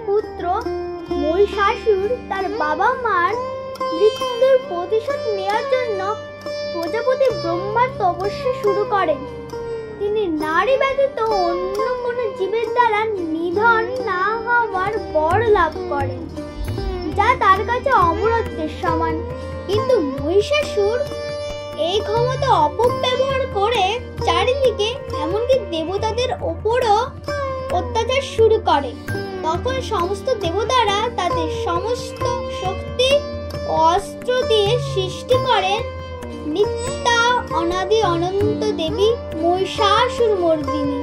পুত্র মহিষাসুর তার বাবা মার মৃত্যুর প্রতিশোধ নেওয়ার জন্য প্রজাপতি ব্রহ্মার তপস্যা শুরু করেন। তিনি নারী ব্যতীত অন্য কোনো জীবের দ্বারা নিধন না হওয়ার বর লাভ করেন, যা তার কাছে অমরত্বের সমান। কিন্তু মহিষাসুর এই ক্ষমতা অপব্যবহার করে চারিদিকে এমনকি দেবতাদের ওপরও অত্যাচার শুরু করে। তখন সমস্ত দেবতারা তাদের সমস্ত শক্তি ও অস্ত্র দিয়ে সৃষ্টি করেন নিত্যা অনাদি অনন্ত দেবী মহিষাসুর মর্দিনী।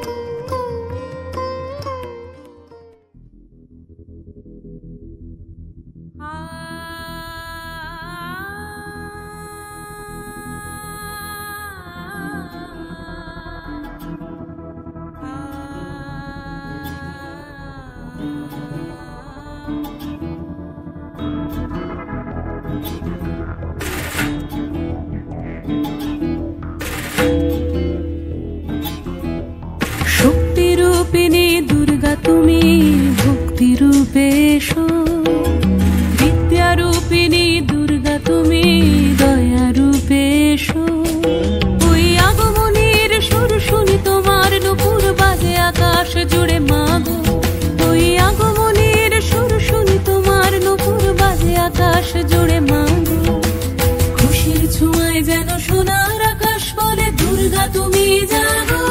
শক্তিরূপিণী দুর্গা তুমি ভক্তি রূপে এসো, বিদ্যারূপিণী দুর্গা তুমি দয়া রূপে এসো। ওই আগমনের সুর শুনি তোমার নুপুর বাজে আকাশ জুড়ে মাগো। ওই আগমনের সুর শুনি তোমার নুপুর বাজে আকাশ জুড়ে মাগো। খুশির ছোঁয়ায় যেন সোনার আকাশ বলে দুর্গা তুমি জাগো,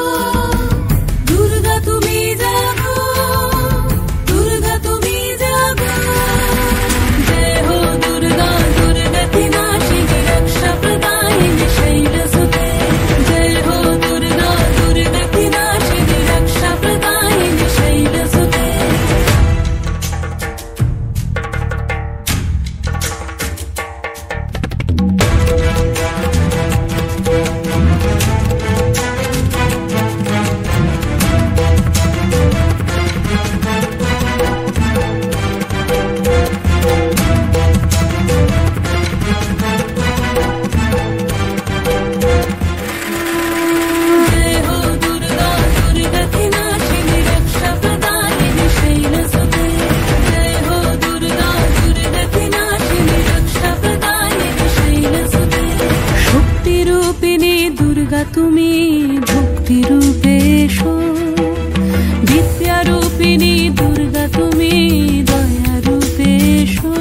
দুর্গা তুমি জাগো, দুর্গা তুমি জাগো। জয় হো দুর্গা দুর্গা কি নাশিনী রক্ষা প্রদায়িনী শৈলসুতে। জয় হো দুর্গা দুর্গা কি নাশিনী রক্ষা প্রদায়িনী শৈলসুতে। তুমি ভক্তি রূপে এসো, বিদ্যারূপিণী দুর্গা তুমি দয়া রূপে এসো।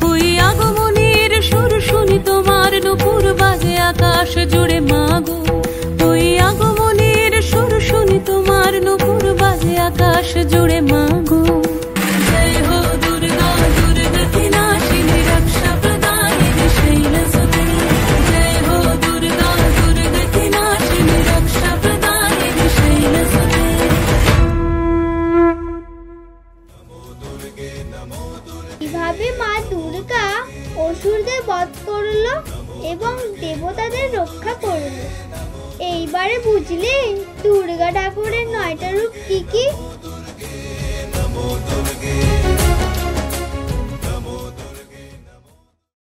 ওই আগমনের সুর শুনি তোমার নুপুর বাজে আকাশ জুড়ে মাগো। ওই আগমনের সুর শুনি তোমার নুপুর বাজে আকাশ জুড়ে মাগো। জয় হো দুর্গা দুর্গা কি নাশিনী রক্ষা প্রদায়িনী শৈলসুতে। জয় হো দুর্গা দুর্গা কি নাশিনী রক্ষা প্রদায়িনী শৈলসুতে। কিভাবে মা দুর্গা অসুরদের বধ করল এবং দেবতাদের রক্ষা করল, এইবারে বুঝলে দুর্গা ঠাকুরের 9টা রূপ কি কি?